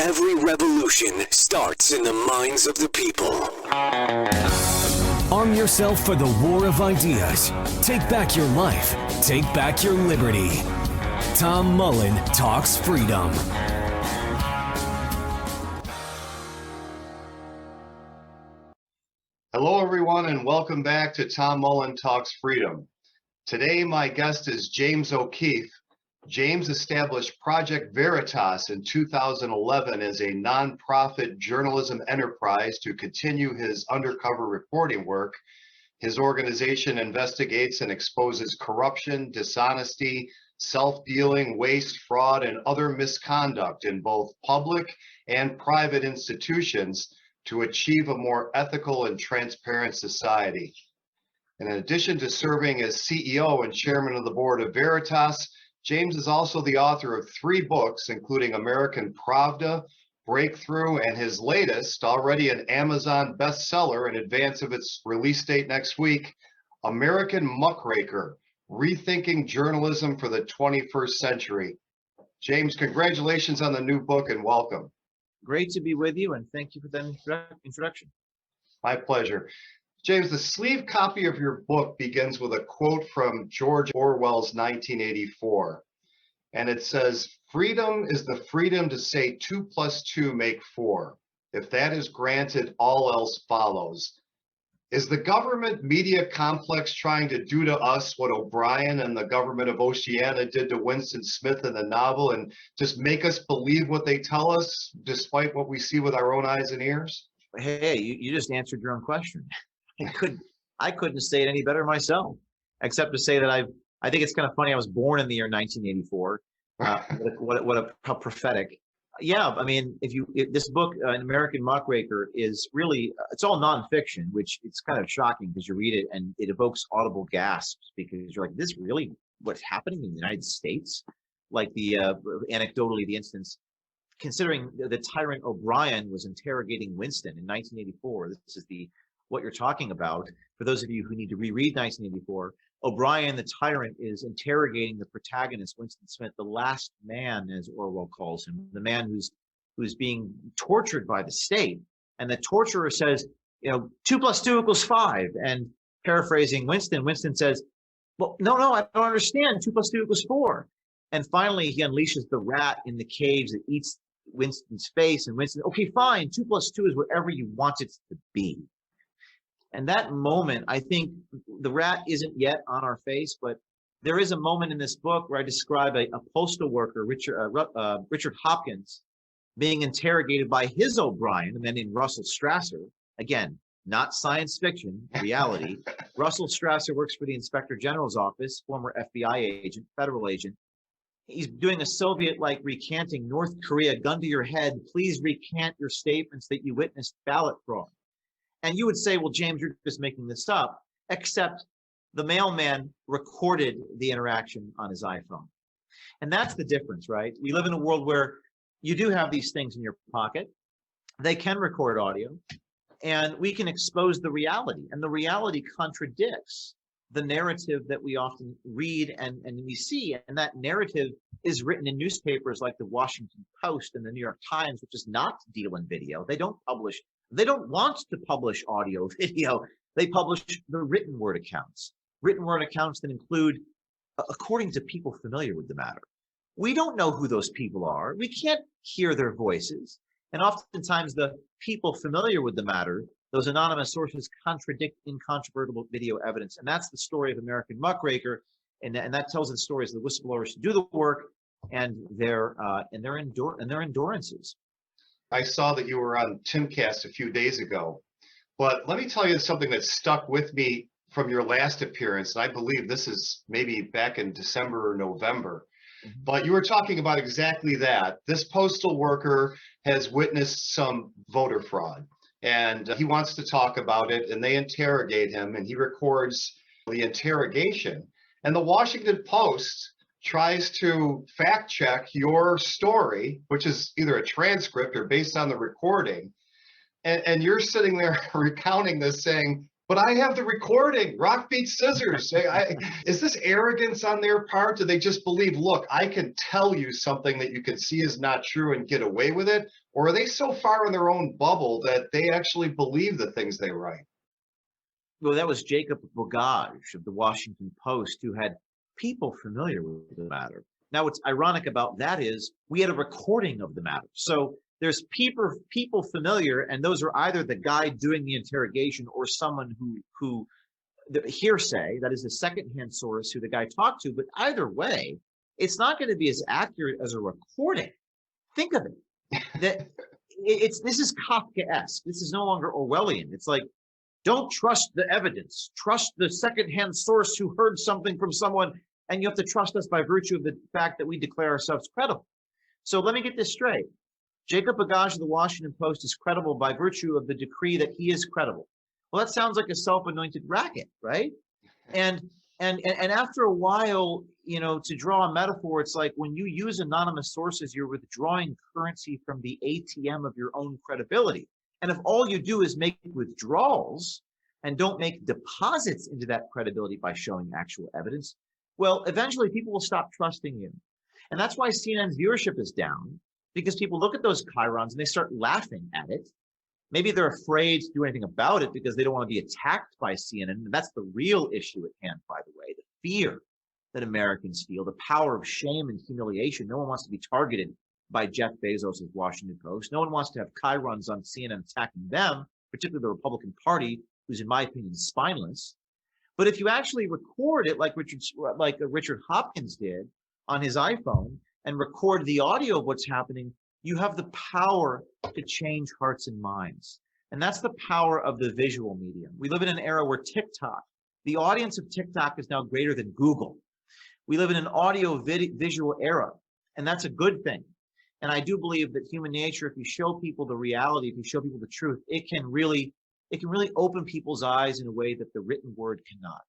Every revolution starts in the minds of the people. Arm yourself for the war of ideas. Take back your life. Take back your liberty. Tom Mullen talks freedom. Hello, everyone, and welcome back to Tom Mullen Talks Freedom. Today, my guest is James O'Keefe. James established Project Veritas in 2011 as a nonprofit journalism enterprise to continue his undercover reporting work. His organization investigates and exposes corruption, dishonesty, self-dealing, waste, fraud, and other misconduct in both public and private institutions to achieve a more ethical and transparent society. And in addition to serving as CEO and chairman of the board of Veritas, James is also the author of 3 books, including American Pravda, Breakthrough, and his latest, already an Amazon bestseller in advance of its release date next week, American Muckraker, Rethinking Journalism for the 21st Century. James, congratulations on the new book and welcome. Great to be with you, and thank you for that introduction. My pleasure. James, the sleeve copy of your book begins with a quote from George Orwell's 1984. And it says, "Freedom is the freedom to say 2 + 2 make 4. If that is granted, all else follows." Is the government media complex trying to do to us what O'Brien and the government of Oceania did to Winston Smith in the novel and just make us believe what they tell us despite what we see with our own eyes and ears? Hey, you just answered your own question. I couldn't say it any better myself, except to say that I think it's kind of funny. I was born in the year 1984. How prophetic. Yeah, I mean, this book, An American Muckraker, is really, it's all nonfiction, which it's kind of shocking because you read it and it evokes audible gasps because you're like, this really what's happening in the United States? Like anecdotally, the instance, considering the tyrant O'Brien was interrogating Winston in 1984. This is what you're talking about. For those of you who need to reread 1984, O'Brien, the tyrant, is interrogating the protagonist, Winston Smith, the last man, as Orwell calls him, the man who's being tortured by the state. And the torturer says, 2 + 2 = 5. And paraphrasing Winston says, well, no, I don't understand. 2 + 2 = 4. And finally, he unleashes the rat in the cage that eats Winston's face. And Winston, okay, fine, 2 + 2 is whatever you want it to be. And that moment, I think the rat isn't yet on our face, but there is a moment in this book where I describe a postal worker, Richard Hopkins, being interrogated by his O'Brien, a man named Russell Strasser. Again, not science fiction, reality. Russell Strasser works for the Inspector General's office, former FBI agent, federal agent. He's doing a Soviet-like recanting. North Korea, gun to your head, please recant your statements that you witnessed ballot fraud. And you would say, well, James, you're just making this up, except the mailman recorded the interaction on his iPhone. And that's the difference, right? We live in a world where you do have these things in your pocket. They can record audio, and we can expose the reality. And the reality contradicts the narrative that we often read and we see. And that narrative is written in newspapers like the Washington Post and the New York Times, which does not deal in video. They don't want to publish audio, video. They publish the written word accounts that include, according to people familiar with the matter. We don't know who those people are. We can't hear their voices. And oftentimes the people familiar with the matter, those anonymous sources, contradict incontrovertible video evidence. And that's the story of American Muckraker. And that tells the stories of the whistleblowers who do the work and their endurances. I saw that you were on Timcast a few days ago, but let me tell you something that stuck with me from your last appearance. And I believe this is maybe back in December or November, but you were talking about exactly that. This postal worker has witnessed some voter fraud and he wants to talk about it, and they interrogate him and he records the interrogation. And the Washington Post tries to fact check your story, which is either a transcript or based on the recording. And you're sitting there recounting this saying, but I have the recording, rock, beat, scissors. Is this arrogance on their part? Do they just believe, look, I can tell you something that you can see is not true and get away with it? Or are they so far in their own bubble that they actually believe the things they write? Well, that was Jacob Bogage of the Washington Post, who had people familiar with the matter. Now, what's ironic about that is we had a recording of the matter. So there's people familiar, and those are either the guy doing the interrogation or someone who the hearsay, that is the secondhand source who the guy talked to. But either way, it's not going to be as accurate as a recording. Think of it. That this is Kafkaesque. This is no longer Orwellian. It's like, don't trust the evidence. Trust the secondhand source who heard something from someone, and you have to trust us by virtue of the fact that we declare ourselves credible. So let me get this straight. Jacob Bogage of the Washington Post is credible by virtue of the decree that he is credible. Well, that sounds like a self-anointed racket, right? And after a while, to draw a metaphor, it's like when you use anonymous sources, you're withdrawing currency from the ATM of your own credibility. And if all you do is make withdrawals and don't make deposits into that credibility by showing actual evidence, well, eventually people will stop trusting you. And that's why CNN's viewership is down, because people look at those chyrons and they start laughing at it. Maybe they're afraid to do anything about it because they don't want to be attacked by CNN. And that's the real issue at hand, by the way, the fear that Americans feel, the power of shame and humiliation. No one wants to be targeted by Jeff Bezos' Washington Post. No one wants to have chyrons on CNN attacking them, particularly the Republican Party, who's, in my opinion, spineless. But if you actually record it like Richard Hopkins did on his iPhone and record the audio of what's happening, you have the power to change hearts and minds. And that's the power of the visual medium. We live in an era where the audience of TikTok is now greater than Google. We live in an audio visual era, and that's a good thing. And I do believe that human nature, if you show people the reality, if you show people the truth, it can really open people's eyes in a way that the written word cannot.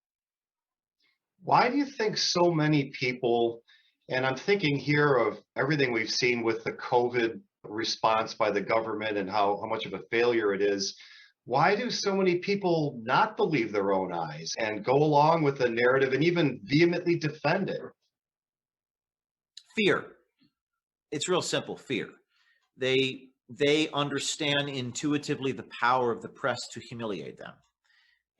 Why do you think so many people, and I'm thinking here of everything we've seen with the COVID response by the government and how much of a failure it is, why do so many people not believe their own eyes and go along with the narrative and even vehemently defend it? Fear. It's real simple, fear. They understand intuitively the power of the press to humiliate them.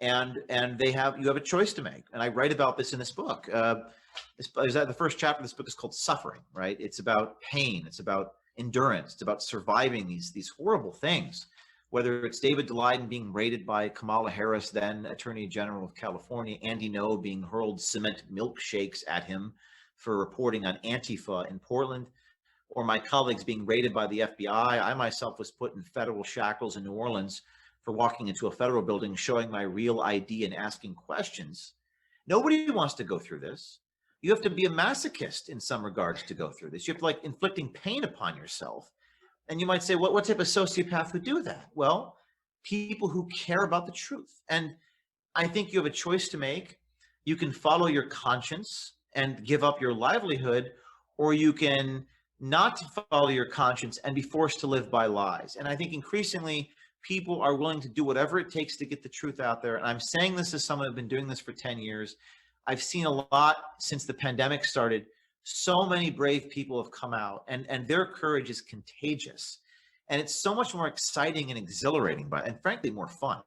And you have a choice to make. And I write about this in this book. The first chapter of this book is called Suffering, right? It's about pain. It's about endurance. It's about surviving these horrible things. Whether it's David Daleiden being raided by Kamala Harris, then Attorney General of California, Andy Ngo being hurled cement milkshakes at him for reporting on Antifa in Portland, or my colleagues being raided by the FBI. I myself was put in federal shackles in New Orleans for walking into a federal building, showing my real ID and asking questions. Nobody wants to go through this. You have to be a masochist in some regards to go through this. You have to inflicting pain upon yourself. And you might say, what type of sociopath would do that? Well, people who care about the truth. And I think you have a choice to make. You can follow your conscience and give up your livelihood, or you can not follow your conscience and be forced to live by lies. And I think increasingly people are willing to do whatever it takes to get the truth out there. And I'm saying this as someone who's been doing this for 10 years. I've seen a lot since the pandemic started. So many brave people have come out, and their courage is contagious. And it's so much more exciting and exhilarating, and frankly, more fun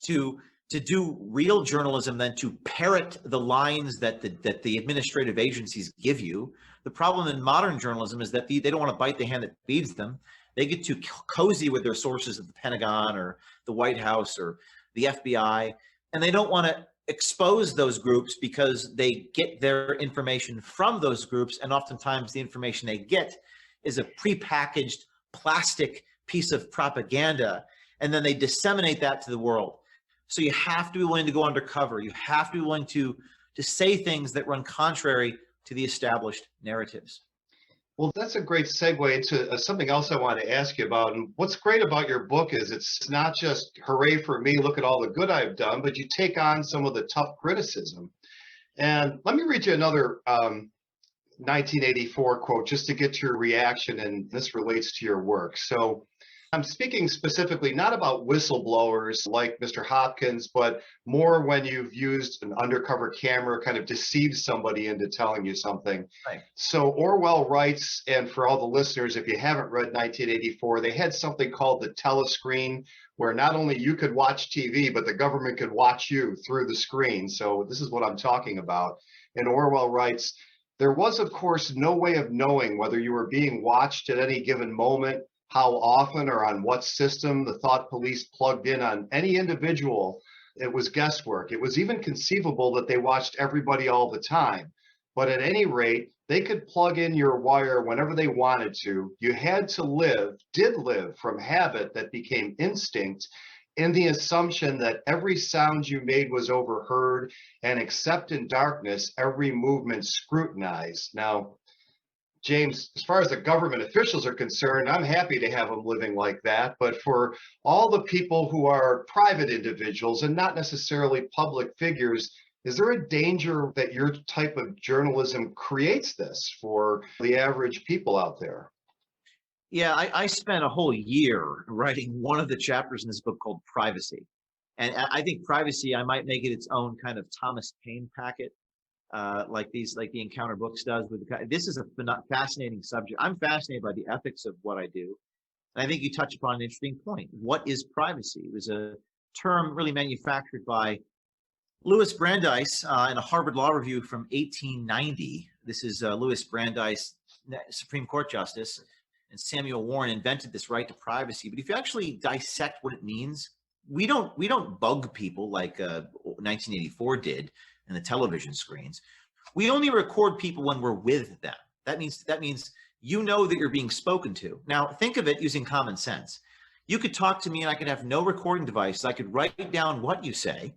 to do real journalism than to parrot the lines that the administrative agencies give you. The problem in modern journalism is that they don't want to bite the hand that feeds them. They get too cozy with their sources at the Pentagon or the White House or the FBI, and they don't want to expose those groups because they get their information from those groups, and oftentimes the information they get is a prepackaged plastic piece of propaganda, and then they disseminate that to the world. So you have to be willing to go undercover. You have to be willing to say things that run contrary to the established narratives. Well, that's a great segue into something else I want to ask you about. And what's great about your book is it's not just hooray for me, look at all the good I've done, but you take on some of the tough criticism. And let me read you another 1984 quote just to get your reaction, and this relates to your work. So I'm speaking specifically not about whistleblowers like Mr. Hopkins, but more when you've used an undercover camera, kind of deceived somebody into telling you something. Right. So Orwell writes, and for all the listeners, if you haven't read 1984, they had something called the telescreen, where not only you could watch TV, but the government could watch you through the screen. So this is what I'm talking about. And Orwell writes, there was, of course, no way of knowing whether you were being watched at any given moment, how often or on what system the thought police plugged in on any individual. It was guesswork. It was even conceivable that they watched everybody all the time. But at any rate, they could plug in your wire whenever they wanted to. You had to did live from habit that became instinct, in the assumption that every sound you made was overheard, and except in darkness, every movement scrutinized. Now, James, as far as the government officials are concerned, I'm happy to have them living like that. But for all the people who are private individuals and not necessarily public figures, is there a danger that your type of journalism creates this for the average people out there? Yeah, I spent a whole year writing one of the chapters in this book called Privacy. And I think privacy, I might make it its own kind of Thomas Paine packet, like the Encounter Books does. This is a fascinating subject. I'm fascinated by the ethics of what I do. And I think you touch upon an interesting point. What is privacy? It was a term really manufactured by Louis Brandeis in a Harvard Law Review from 1890. This is Louis Brandeis, Supreme Court Justice, and Samuel Warren invented this right to privacy. But if you actually dissect what it means, we don't bug people like 1984 did in the television screens. We only record people when we're with them. That means you know that you're being spoken to. Now think of it using common sense. You could talk to me and I could have no recording device. I could write down what you say,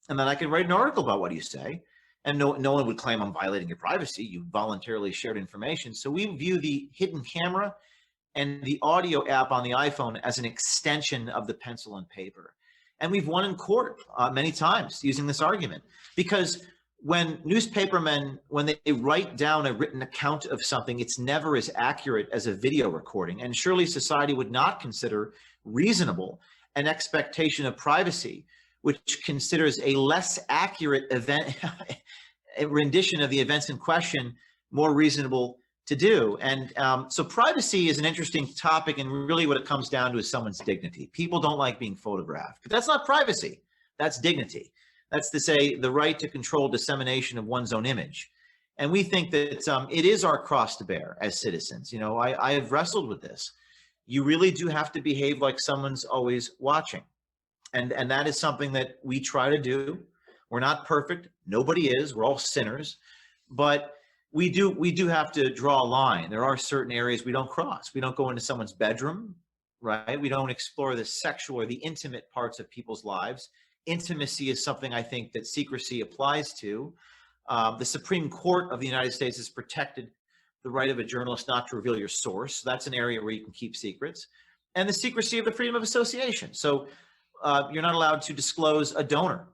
and then I could write an article about what you say, and no one would claim I'm violating your privacy. You voluntarily shared information. So we view the hidden camera and the audio app on the iPhone as an extension of the pencil and paper. And we've won in court many times using this argument, because when newspapermen, when they write down a written account of something, it's never as accurate as a video recording. And surely society would not consider reasonable an expectation of privacy, which considers a less accurate event, a rendition of the events in question, more reasonable to do. And so privacy is an interesting topic, and really what it comes down to is someone's dignity. People don't like being photographed, but that's not privacy, that's dignity. That's to say the right to control dissemination of one's own image. And we think that it is our cross to bear as citizens. You know, I have wrestled with this. You really do have to behave like someone's always watching. And that is something that we try to do. We're not perfect. Nobody is. We're all sinners. But we do have to draw a line. There are certain areas we don't cross. We don't go into someone's bedroom, right? We don't explore the sexual or the intimate parts of people's lives. Intimacy is something I think that secrecy applies to. The Supreme Court of the United States has protected the right of a journalist not to reveal your source. So that's an area where you can keep secrets. And the secrecy of the freedom of association. So you're not allowed to disclose a donor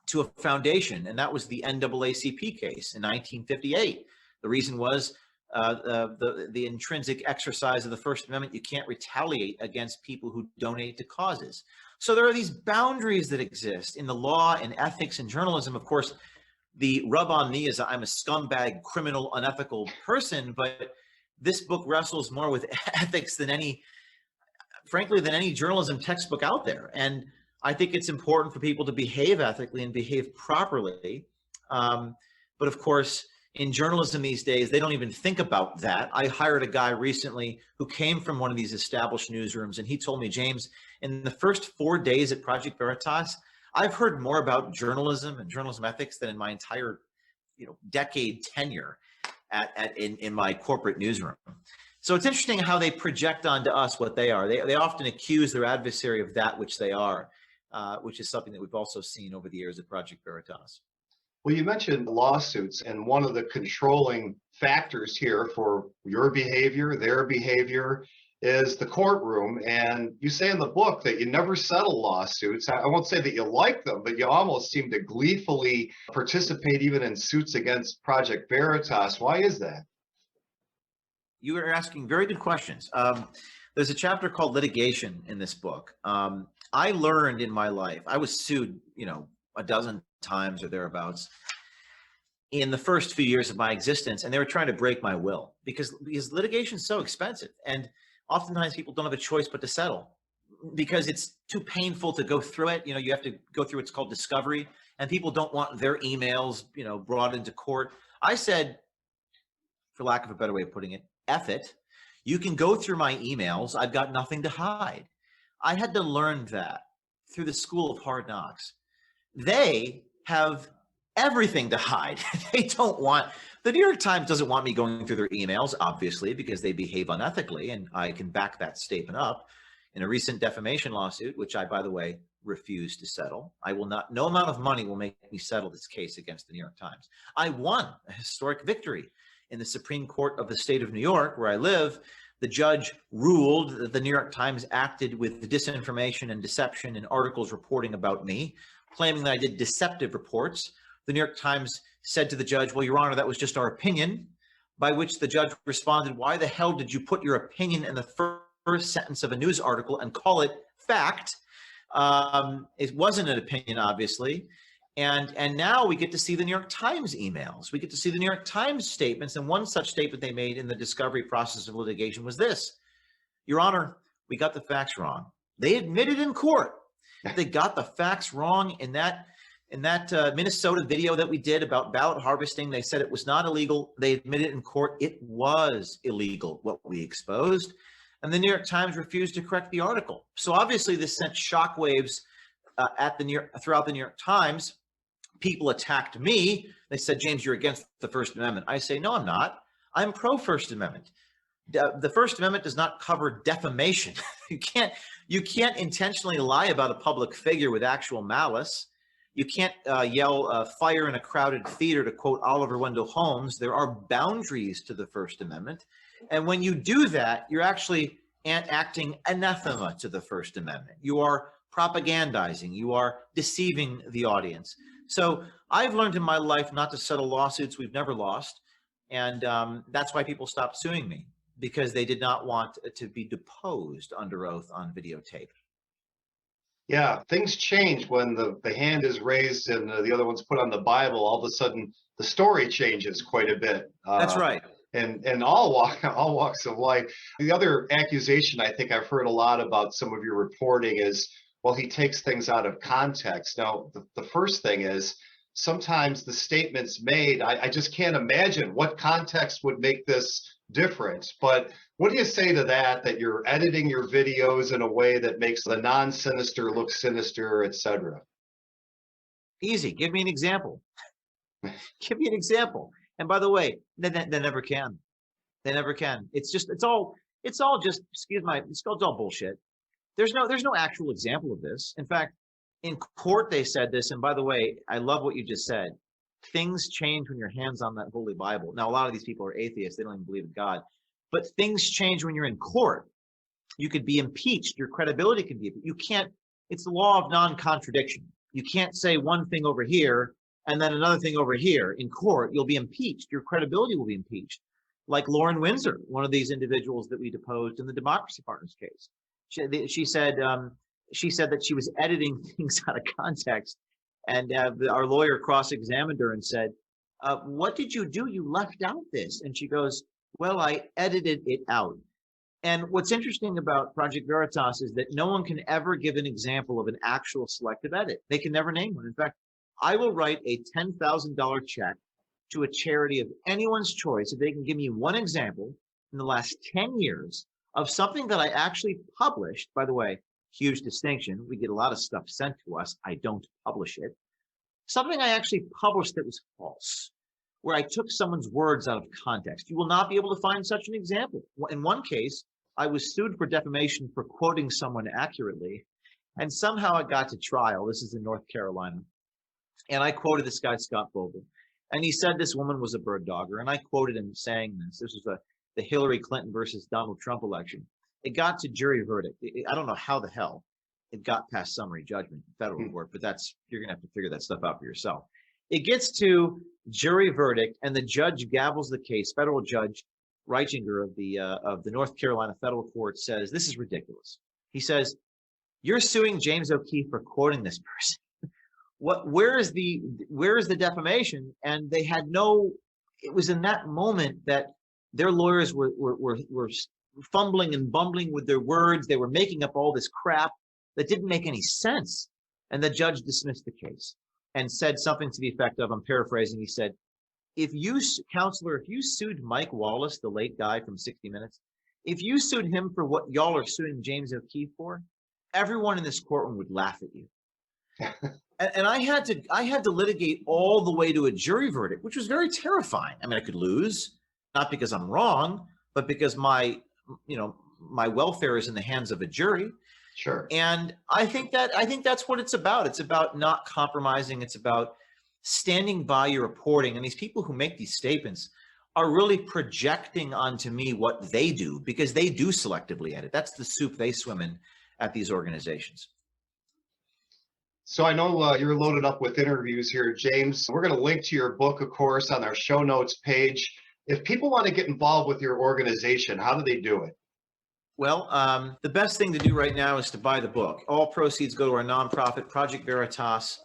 to a foundation. And that was the NAACP case in 1958. The reason was the intrinsic exercise of the First Amendment. You can't retaliate against people who donate to causes. So there are these boundaries that exist in the law and ethics and journalism. Of course, the rub on me is I'm a scumbag, criminal, unethical person, but this book wrestles more with ethics than frankly, than any journalism textbook out there. And I think it's important for people to behave ethically and behave properly. But of course, in journalism these days, they don't even think about that. I hired a guy recently who came from one of these established newsrooms, and he told me, James, in the first 4 days at Project Veritas, I've heard more about journalism and journalism ethics than in my entire, decade tenure in my corporate newsroom. So it's interesting how they project onto us what they are. They often accuse their adversary of that which they are, which is something that we've also seen over the years at Project Veritas. Well, you mentioned lawsuits, and one of the controlling factors here for your behavior, their behavior, is the courtroom. And you say in the book that you never settle lawsuits. I won't say that you like them, but you almost seem to gleefully participate even in suits against Project Veritas. Why is that? You are asking very good questions. There's a chapter called litigation in this book. I learned in my life, I was sued, a dozen times or thereabouts in the first few years of my existence, and they were trying to break my will because litigation is so expensive, and oftentimes people don't have a choice but to settle because it's too painful to go through it. You have to go through what's called discovery, and people don't want their emails, brought into court. I said, for lack of a better way of putting it, F it. You can go through my emails. I've got nothing to hide. I had to learn that through the school of hard knocks. They have everything to hide. The New York Times doesn't want me going through their emails, obviously, because they behave unethically, and I can back that statement up. In a recent defamation lawsuit, which I, by the way, refuse to settle, no amount of money will make me settle this case against the New York Times. I won a historic victory in the Supreme Court of the state of New York, where I live. The judge ruled that the New York Times acted with disinformation and deception in articles reporting about me, claiming that I did deceptive reports. The New York Times said to the judge, "Well, Your Honor, that was just our opinion," by which the judge responded, "Why the hell did you put your opinion in the first sentence of a news article and call it fact?" It wasn't an opinion, obviously. And now we get to see the New York Times emails. We get to see the New York Times statements. And one such statement they made in the discovery process of litigation was this: "Your Honor, we got the facts wrong." They admitted in court they got the facts wrong in that Minnesota video that we did about ballot harvesting. They said it was not illegal. They admitted in court it was illegal, what we exposed. And the New York Times refused to correct the article. So obviously this sent shockwaves throughout the New York Times. People attacked me. They said, "James, you're against the First Amendment." I say, "No, I'm not. I'm pro First Amendment." The First Amendment does not cover defamation. You can't intentionally lie about a public figure with actual malice. You can't yell fire in a crowded theater, to quote Oliver Wendell Holmes. There are boundaries to the First Amendment. And when you do that, you're actually acting anathema to the First Amendment. You are propagandizing. You are deceiving the audience. So I've learned in my life not to settle lawsuits we've never lost. And that's why people stopped suing me, because they did not want to be deposed under oath on videotape. Yeah, things change when the hand is raised and the other one's put on the Bible. All of a sudden, the story changes quite a bit. That's right. And all walks of life. The other accusation I think I've heard a lot about some of your reporting is, well, he takes things out of context. Now, the first thing is, sometimes the statements made, I just can't imagine what context would make this different. But what do you say to that you're editing your videos in a way that makes the non-sinister look sinister, etc.? Easy. Give me an example. Give me an example. And by the way, they never can. They never can. It's all just, it's all bullshit. There's no actual example of this. In fact, in court, they said this. And by the way, I love what you just said. Things change when your hand's on that Holy Bible. Now, a lot of these people are atheists. They don't even believe in God. But things change when you're in court. You could be impeached. Your credibility can be. You can't. It's the law of non-contradiction. You can't say one thing over here and then another thing over here. In court, you'll be impeached. Your credibility will be impeached. Like Lauren Windsor, one of these individuals that we deposed in the Democracy Partners case. She said that she was editing things out of context, and our lawyer cross-examined her and said, "What did you do? You left out this." And she goes, "Well, I edited it out." And what's interesting about Project Veritas is that no one can ever give an example of an actual selective edit. They can never name one. In fact, I will write a $10,000 check to a charity of anyone's choice if they can give me one example in the last 10 years of something that I actually published. By the way, huge distinction. We get a lot of stuff sent to us. I don't publish it. Something I actually published that was false, where I took someone's words out of context. You will not be able to find such an example. In one case, I was sued for defamation for quoting someone accurately, and somehow it got to trial. This is in North Carolina. And I quoted this guy, Scott Vogel, and he said this woman was a bird dogger, and I quoted him saying this. This was the Hillary Clinton versus Donald Trump election. It got to jury verdict. I don't know how the hell it got past summary judgment in federal court, but you're going to have to figure that stuff out for yourself. It gets to jury verdict, and the judge gavels the case, federal judge, Reichinger of the North Carolina Federal Court says, this is ridiculous. He says, you're suing James O'Keefe for quoting this person. Where is the defamation? And they had no, it was in that moment that their lawyers were fumbling and bumbling with their words. They were making up all this crap that didn't make any sense. And the judge dismissed the case and said something to the effect of, I'm paraphrasing, he said, counselor, if you sued Mike Wallace, the late guy from 60 Minutes, if you sued him for what y'all are suing James O'Keefe for, everyone in this courtroom would laugh at you. And I had to litigate all the way to a jury verdict, which was very terrifying. I mean, I could lose, not because I'm wrong, but because my welfare is in the hands of a jury. Sure. And I think that's what it's about. It's about not compromising. It's about standing by your reporting. And these people who make these statements are really projecting onto me what they do, because they do selectively edit. That's the soup they swim in at these organizations. So I know you're loaded up with interviews here, James. We're going to link to your book, of course, on our show notes page. If people want to get involved with your organization, how do they do it? Well, the best thing to do right now is to buy the book. All proceeds go to our nonprofit, Project Veritas.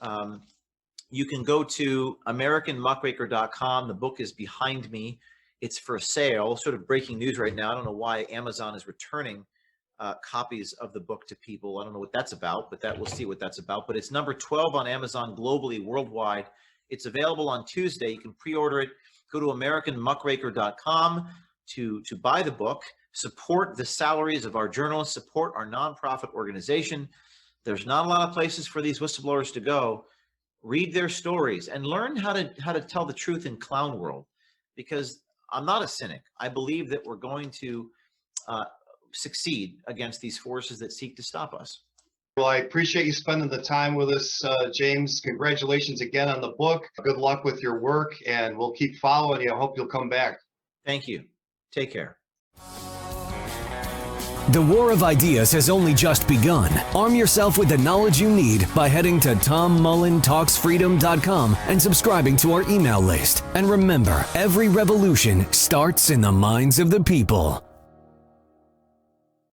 You can go to AmericanMuckraker.com. The book is behind me. It's for sale. Sort of breaking news right now. I don't know why Amazon is returning copies of the book to people. I don't know what that's about, but we'll see what that's about. But it's number 12 on Amazon globally, worldwide. It's available on Tuesday. You can pre-order it. Go to AmericanMuckraker.com to buy the book. Support the salaries of our journalists. Support our nonprofit organization. There's not a lot of places for these whistleblowers to go. Read their stories and learn how to tell the truth in clown world. Because I'm not a cynic. I believe that we're going to succeed against these forces that seek to stop us. Well, I appreciate you spending the time with us, James. Congratulations again on the book. Good luck with your work, and we'll keep following you. I hope you'll come back. Thank you. Take care. The war of ideas has only just begun. Arm yourself with the knowledge you need by heading to TomMullenTalksFreedom.com and subscribing to our email list. And remember, every revolution starts in the minds of the people.